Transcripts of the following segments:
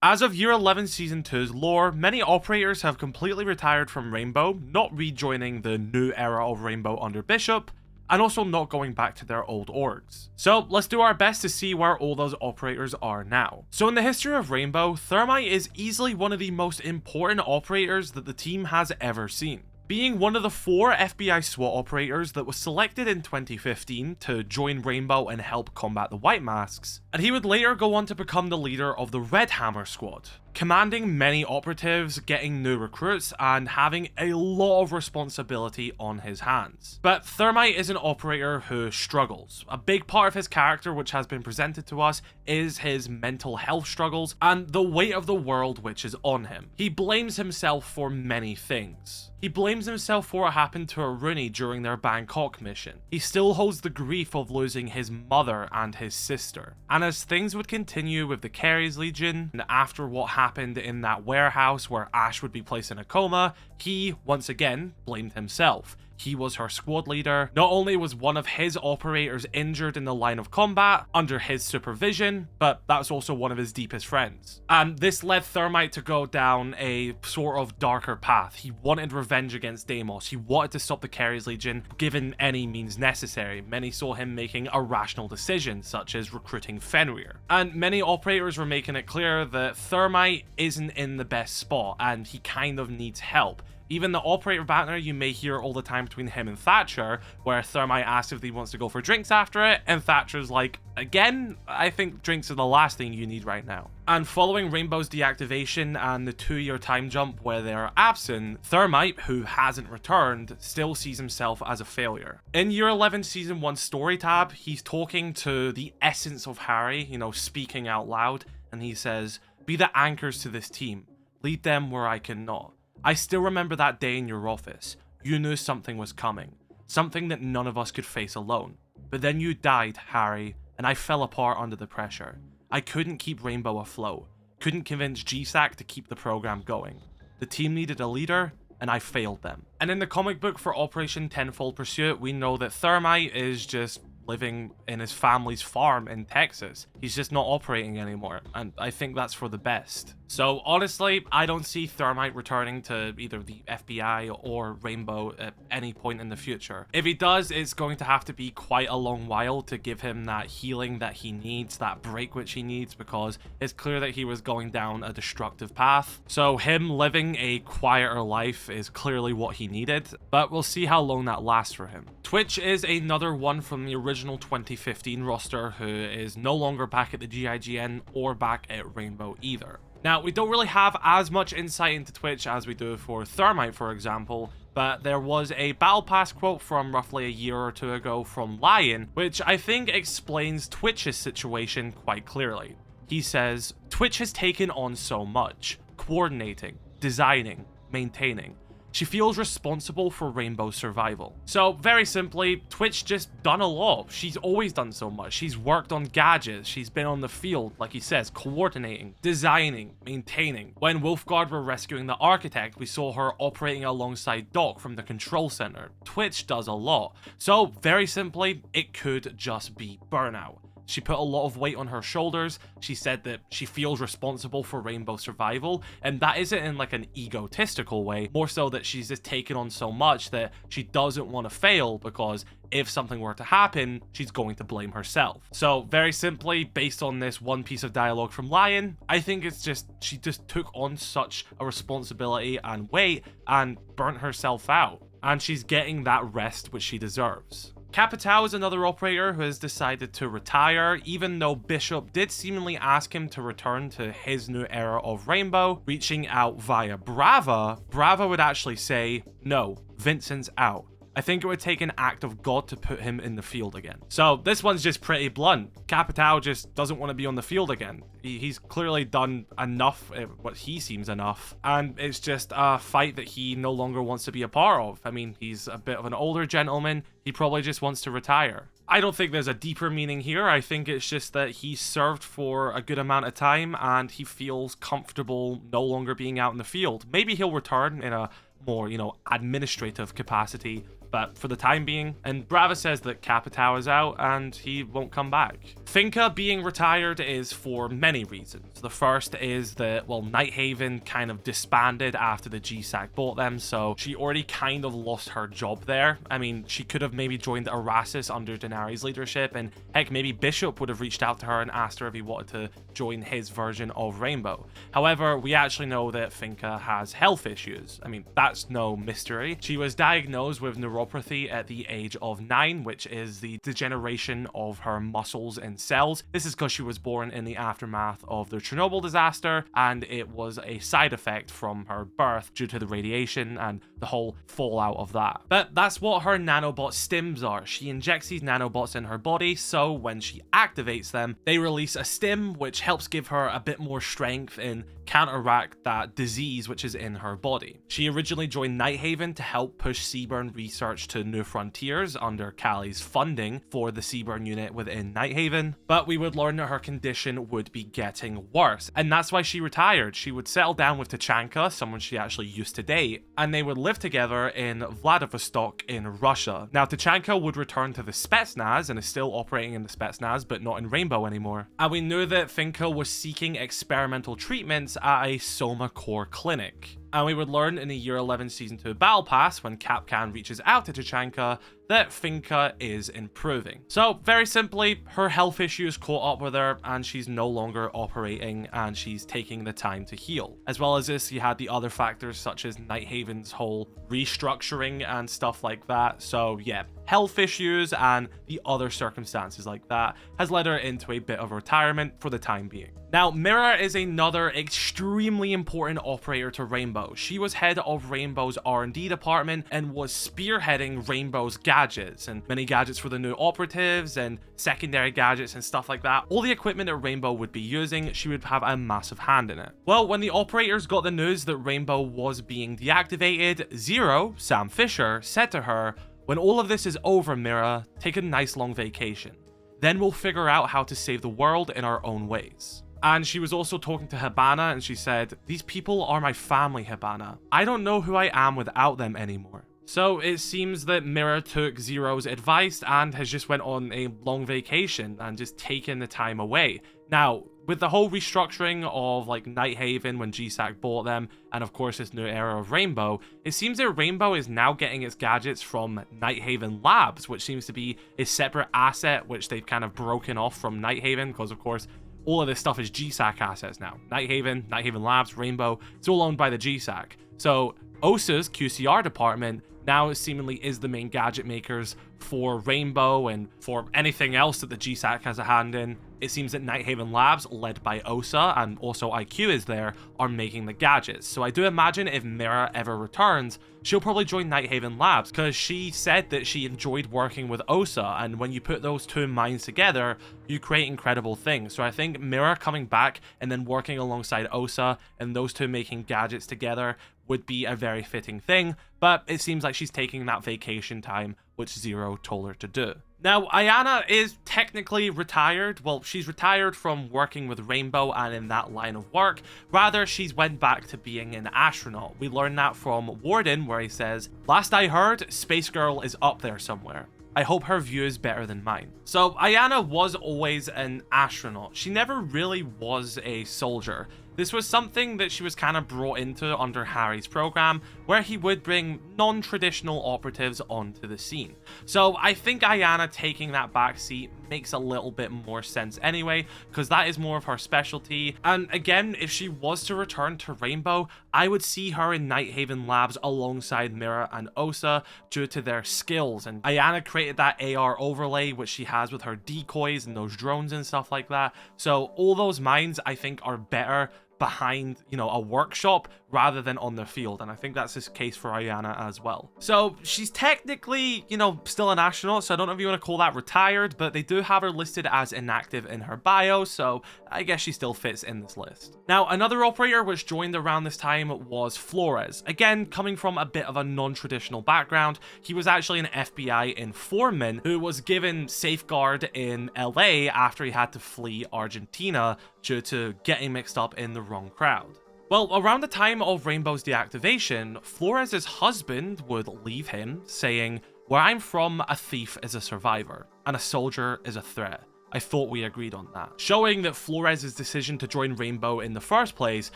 As of Year 11 Season 2's lore, many operators have completely retired from Rainbow, not rejoining the new era of Rainbow under Bishop, and also not going back to their old orgs. So let's do our best to see where all those operators are now. So in the history of Rainbow, Thermite is easily one of the most important operators that the team has ever seen. Being one of the 4 FBI SWAT operators that was selected in 2015 to join Rainbow and help combat the White Masks, and he would later go on to become the leader of the Redhammer squad, commanding many operatives, getting new recruits, and having a lot of responsibility on his hands. But Thermite is an operator who struggles. A big part of his character, which has been presented to us, is his mental health struggles and the weight of the world which is on him. He blames himself for many things. He blames himself for what happened to Aruni during their Bangkok mission. He still holds the grief of losing his mother and his sister. And as things would continue with the Carries Legion, and after what happened in that warehouse where Ash would be placed in a coma, he, once again, blamed himself. He was her squad leader. Not only was one of his operators injured in the line of combat under his supervision, but that was also one of his deepest friends. And this led Thermite to go down a sort of darker path. He wanted revenge against Deimos. He wanted to stop the Carries Legion given any means necessary. Many saw him making irrational decisions, such as recruiting Fenrir. And many operators were making it clear that Thermite isn't in the best spot and he kind of needs help. Even the operator banter you may hear all the time between him and Thatcher, where Thermite asks if he wants to go for drinks after it, and Thatcher's like, again, I think drinks are the last thing you need right now. And following Rainbow's deactivation and the 2-year time jump where they're absent, Thermite, who hasn't returned, still sees himself as a failure. In Year 11 Season 1 story tab, he's talking to the essence of Harry, speaking out loud, and he says, "Be the anchors to this team. Lead them where I cannot. I still remember that day in your office. You knew something was coming. Something that none of us could face alone. But then you died, Harry, and I fell apart under the pressure. I couldn't keep Rainbow afloat. Couldn't convince GSAC to keep the program going. The team needed a leader, and I failed them." And in the comic book for Operation Tenfold Pursuit, we know that Thermite is just living in his family's farm in Texas. He's just not operating anymore, and I think that's for the best. So honestly, I don't see Thermite returning to either the FBI or Rainbow at any point in the future. If he does, it's going to have to be quite a long while to give him that healing that he needs, that break which he needs, because it's clear that he was going down a destructive path. So him living a quieter life is clearly what he needed, but we'll see how long that lasts for him. Twitch is another one from the original 2015 roster who is no longer back at the GIGN or back at Rainbow either. Now, we don't really have as much insight into Twitch as we do for Thermite, for example, but there was a Battle Pass quote from roughly a year or two ago from Lion, which I think explains Twitch's situation quite clearly. He says, "Twitch has taken on so much, coordinating, designing, maintaining. She feels responsible for Rainbow's survival." So very simply, Twitch just done a lot. She's always done so much. She's worked on gadgets. She's been on the field, like he says, coordinating, designing, maintaining. When Wolfguard were rescuing the Architect, we saw her operating alongside Doc from the control center. Twitch does a lot. So very simply, it could just be burnout. She put a lot of weight on her shoulders. She said that she feels responsible for Rainbow's survival, and that isn't in like an egotistical way, more so that she's just taken on so much that she doesn't want to fail, because if something were to happen, she's going to blame herself. So very simply, based on this one piece of dialogue from Lion, I think it's just, she just took on such a responsibility and weight and burnt herself out, and she's getting that rest which she deserves. Capitao is another operator who has decided to retire, even though Bishop did seemingly ask him to return to his new era of Rainbow, reaching out via Brava. Brava would actually say, "No, Vincent's out. I think it would take an act of God to put him in the field again." So this one's just pretty blunt. Capitao just doesn't want to be on the field again. He's clearly done enough, what he seems enough, and it's just a fight that he no longer wants to be a part of. I mean, he's a bit of an older gentleman. He probably just wants to retire. I don't think there's a deeper meaning here. I think it's just that he served for a good amount of time and he feels comfortable no longer being out in the field. Maybe he'll return in a more, administrative capacity, but for the time being. And Brava says that Capitao is out and he won't come back. Finka being retired is for many reasons. The first is that, well, nighthaven kind of disbanded after the GSAC bought them, so she already kind of lost her job there. I mean, she could have maybe joined Arasis under Daenerys' leadership, and heck, maybe Bishop would have reached out to her and asked her if he wanted to join his version of Rainbow. However, we actually know that Finka has health issues. I mean, that's no mystery. She was diagnosed with neuropathy at the age of 9, which is the degeneration of her muscles and cells. This is because she was born in the aftermath of the Chernobyl disaster, and it was a side effect from her birth due to the radiation and the whole fallout of that. But that's what her nanobot stims are. She injects these nanobots in her body, so when she activates them, they release a stim which helps give her a bit more strength and counteract that disease which is in her body. She originally joined Nighthaven to help push Seaburn research to new frontiers under Callie's funding for the Seaburn unit within Nighthaven, but we would learn that her condition would be getting worse, and that's why she retired. She would settle down with Tachanka, someone she actually used to date, and they would live together in Vladivostok in Russia. Now, Tachanka would return to the Spetsnaz and is still operating in the Spetsnaz, but not in Rainbow anymore. And we knew that Finka was seeking experimental treatments at a Soma Core clinic. And we would learn in the Year 11 Season 2 Battle Pass, when Capcan reaches out to Tachanka, that Finka is improving. So, very simply, her health issues caught up with her, and she's no longer operating, and she's taking the time to heal. As well as this, you had the other factors, such as Nighthaven's whole restructuring and stuff like that. So, yeah, health issues and the other circumstances like that has led her into a bit of retirement for the time being. Now, Mira is another extremely important operator to Rainbow. She was head of Rainbow's R&D department and was spearheading Rainbow's gadgets and many gadgets for the new operatives and secondary gadgets and stuff like that. All the equipment that Rainbow would be using, she would have a massive hand in it. Well, when the operators got the news that Rainbow was being deactivated, Zero, Sam Fisher, said to her, "When all of this is over, Mira, take a nice long vacation. Then we'll figure out how to save the world in our own ways." And she was also talking to Hibana, and she said, "These people are my family, Hibana. I don't know who I am without them anymore." So it seems that Mira took Zero's advice and has just went on a long vacation and just taken the time away. Now, with the whole restructuring of like Nighthaven when GSAC bought them, and of course this new era of Rainbow, it seems that Rainbow is now getting its gadgets from Nighthaven Labs, which seems to be a separate asset which they've kind of broken off from Nighthaven, because of course all of this stuff is GSAC assets now. Nighthaven Labs, Rainbow, it's all owned by the GSAC. So OSA's QCR department now seemingly is the main gadget makers for Rainbow and for anything else that the GSAC has a hand in. It seems that Nighthaven Labs, led by OSA, and also IQ is there, are making the gadgets. So I do imagine if Mira ever returns, she'll probably join Nighthaven Labs, because she said that she enjoyed working with OSA, and when you put those two minds together, you create incredible things. So I think Mira coming back and then working alongside OSA and those two making gadgets together would be a very fitting thing, but it seems like she's taking that vacation time, which Zero told her to do. Now, Iana is technically retired. Well, she's retired from working with Rainbow and in that line of work. Rather, she's went back to being an astronaut. We learned that from Warden, where he says, "Last I heard, Space Girl is up there somewhere. I hope her view is better than mine." So Iana was always an astronaut. She never really was a soldier. This was something that she was kind of brought into under Harry's program, where he would bring non-traditional operatives onto the scene. So I think Iana taking that backseat makes a little bit more sense anyway, because that is more of her specialty. And again, if she was to return to Rainbow, I would see her in Nighthaven Labs alongside Mira and Osa due to their skills. And Iana created that AR overlay, which she has with her decoys and those drones and stuff like that. So all those minds, I think, are better behind, you know, a workshop rather than on the field, and I think that's the case for Iana as well. So she's technically, you know, still an astronaut, so I don't know if you want to call that retired, but they do have her listed as inactive in her bio, so I guess she still fits in this list. Now, another operator which joined around this time was Flores. Again, coming from a bit of a non-traditional background, he was actually an FBI informant who was given safeguard in LA after he had to flee Argentina due to getting mixed up in the wrong crowd. Well, around the time of Rainbow's deactivation, Flores' husband would leave him, saying, Where I'm from, a thief is a survivor, and a soldier is a threat. I thought we agreed on that. Showing that Flores' decision to join Rainbow in the first place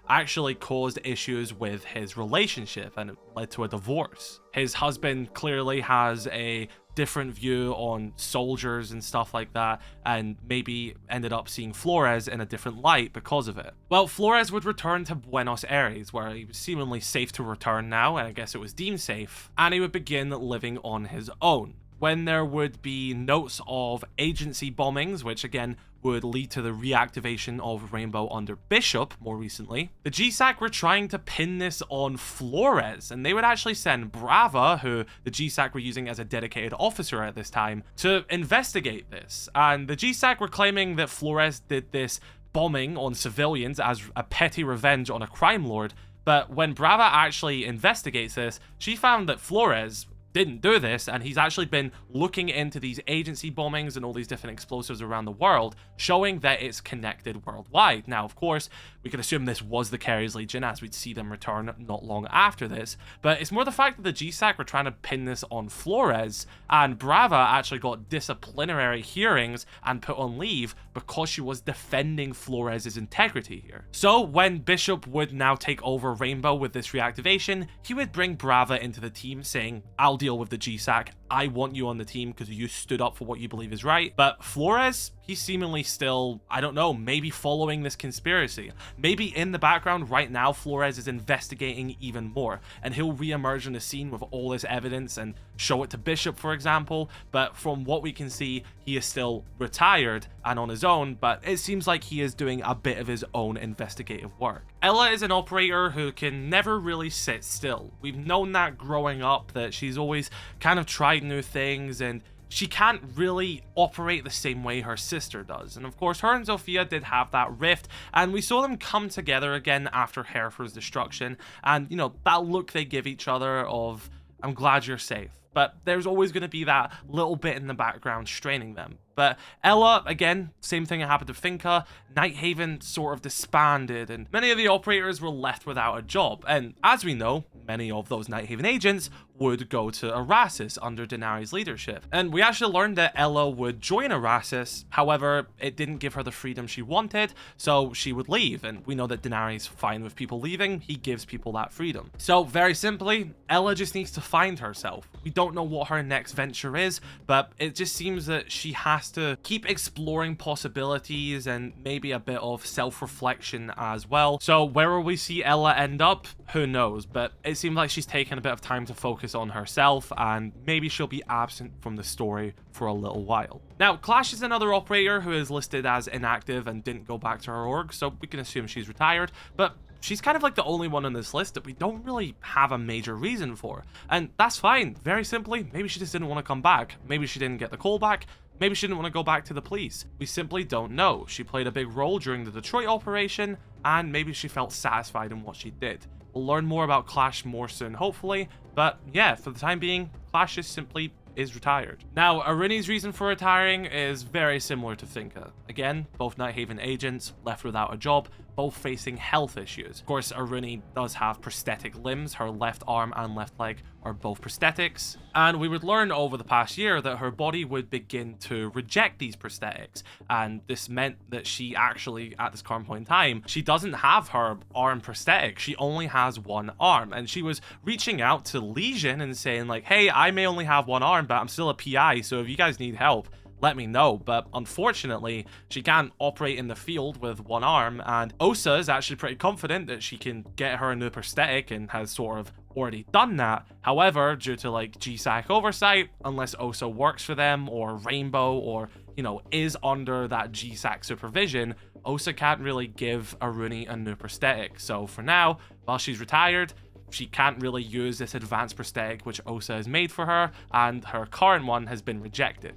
actually caused issues with his relationship and it led to a divorce. His husband clearly has a different view on soldiers and stuff like that, and maybe ended up seeing Flores in a different light because of it. Well, Flores would return to Buenos Aires, where he was seemingly safe to return now, and I guess it was deemed safe, and he would begin living on his own. When there would be notes of Jynxzi bombings, which again would lead to the reactivation of Rainbow under Bishop more recently, the GSAC were trying to pin this on Flores, and they would actually send Brava, who the GSAC were using as a dedicated officer at this time, to investigate this. And the GSAC were claiming that Flores did this bombing on civilians as a petty revenge on a crime lord, but when Brava actually investigates this, she found that Flores didn't do this, and he's actually been looking into these Jynxzi bombings and all these different explosives around the world, showing that it's connected worldwide. Now, of course, we can assume this was the Carries Legion, as we'd see them return not long after this, but it's more the fact that the GSAC were trying to pin this on Flores, and Brava actually got disciplinary hearings and put on leave because she was defending Flores' integrity here. So when Bishop would now take over Rainbow with this reactivation, he would bring Brava into the team, saying, "I'll deal with the GSAC. I want you on the team because you stood up for what you believe is right." But Flores, he's seemingly still, I don't know, maybe following this conspiracy. Maybe in the background right now, Flores is investigating even more, and he'll re-emerge on the scene with all this evidence and show it to Bishop, for example. But from what we can see, he is still retired and on his own, but it seems like he is doing a bit of his own investigative work. Ella is an operator who can never really sit still. We've known that growing up, that she's always kind of tried new things, and she can't really operate the same way her sister does. And of course, her and Zofia did have that rift, and we saw them come together again after Hereford's destruction, and you know, that look they give each other of, "I'm glad you're safe." But there's always going to be that little bit in the background straining them. But Ella, again, same thing that happened to Finka. Nighthaven sort of disbanded, and many of the operators were left without a job. And as we know, many of those Nighthaven agents would go to Arasis under Denari's leadership. And we actually learned that Ella would join Arasis, however, it didn't give her the freedom she wanted, so she would leave. And we know that Denari's fine with people leaving, he gives people that freedom. So very simply, Ella just needs to find herself. We don't know what her next venture is, but it just seems that she has to keep exploring possibilities and maybe a bit of self-reflection as well. So where will we see Ella end up? Who knows, but it seems like she's taken a bit of time to focus on herself, and maybe she'll be absent from the story for a little while. Now, Clash is another operator who is listed as inactive and didn't go back to her org, so we can assume she's retired, but she's kind of like the only one on this list that we don't really have a major reason for. And that's fine. Very simply, maybe she just didn't want to come back. Maybe she didn't get the call back. Maybe she didn't want to go back to the police. We simply don't know. She played a big role during the Detroit operation, and maybe she felt satisfied in what she did. We'll learn more about Clash more soon, hopefully. But yeah, for the time being, Clash is simply retired. Now, Aruni's reason for retiring is very similar to Finka. Again, both Nighthaven agents left without a job, both facing health issues. Of course, Aruni does have prosthetic limbs. Her left arm and left leg are both prosthetics. And we would learn over the past year that her body would begin to reject these prosthetics. And this meant that she actually, at this current point in time, she doesn't have her arm prosthetic. She only has one arm. And she was reaching out to Legion and saying like, "Hey, I may only have one arm, but I'm still a PI, so if you guys need help, let me know." But unfortunately, she can't operate in the field with one arm, and Osa is actually pretty confident that she can get her a new prosthetic and has sort of already done that. However, due to like GSAC oversight, unless Osa works for them or Rainbow or, you know, is under that GSAC supervision, Osa can't really give Aruni a new prosthetic. So for now, while she's retired, she can't really use this advanced prosthetic which Osa has made for her, and her current one has been rejected.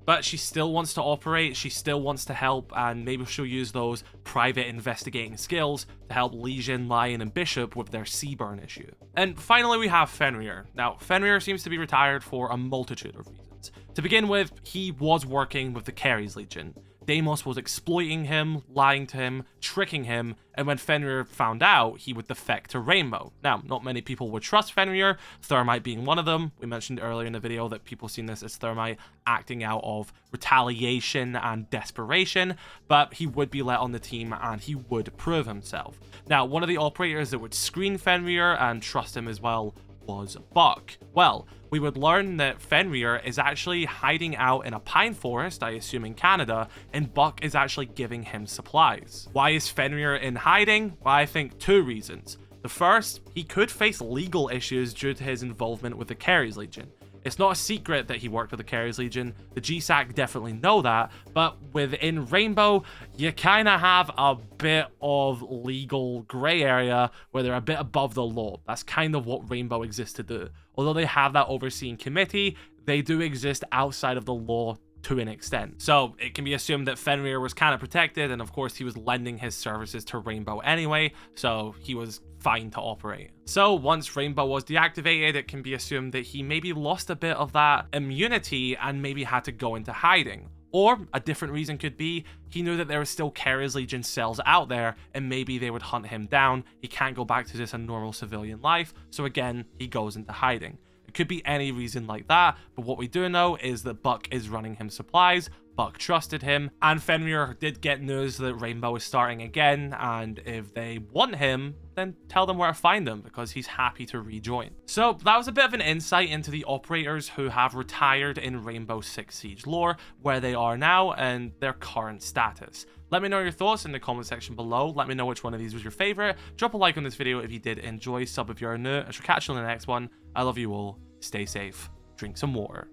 But she still wants to operate, she still wants to help, and maybe she'll use those private investigating skills to help Legion, Lion, and Bishop with their Seaburn issue. And finally, we have Fenrir. Now, Fenrir seems to be retired for a multitude of reasons. To begin with, he was working with the Carries Legion. deimos was exploiting him, lying to him, tricking him, and when Fenrir found out, he would defect to Rainbow. Now, not many people would trust Fenrir, Thermite being one of them. We mentioned earlier in the video that people seen this as Thermite acting out of retaliation and desperation, but he would be let on the team and he would prove himself. Now, one of the operators that would screen Fenrir and trust him as well was Buck. Well, we would learn that Fenrir is actually hiding out in a pine forest, I assume in Canada, and Buck is actually giving him supplies. Why is Fenrir in hiding? Well, I think two reasons. The first, he could face legal issues due to his involvement with the Caries Legion. It's not a secret that he worked with the Caries Legion. The GSAC definitely know that, but within Rainbow, you kind of have a bit of legal gray area where they're a bit above the law. That's kind of what Rainbow exists to do. Although they have that overseeing committee, they do exist outside of the law to an extent. So it can be assumed that Fenrir was kind of protected, and of course he was lending his services to Rainbow anyway, so he was fine to operate. So once Rainbow was deactivated, it can be assumed that he maybe lost a bit of that immunity and maybe had to go into hiding. Or a different reason could be he knew that there were still Caries Legion cells out there and maybe they would hunt him down. He can't go back to just a normal civilian life, so again he goes into hiding. It could be any reason like that, but what we do know is that Buck is running him supplies, Buck trusted him, and Fenrir did get news that Rainbow is starting again, and if they want him, then tell them where to find him, because he's happy to rejoin. So that was a bit of an insight into the operators who have retired in Rainbow Six Siege lore, where they are now, and their current status. Let me know your thoughts in the comment section below. Let me know which one of these was your favorite. Drop a like on this video if you did enjoy, sub if you're new. I shall catch you on the next one. I love you all. Stay safe. Drink some water.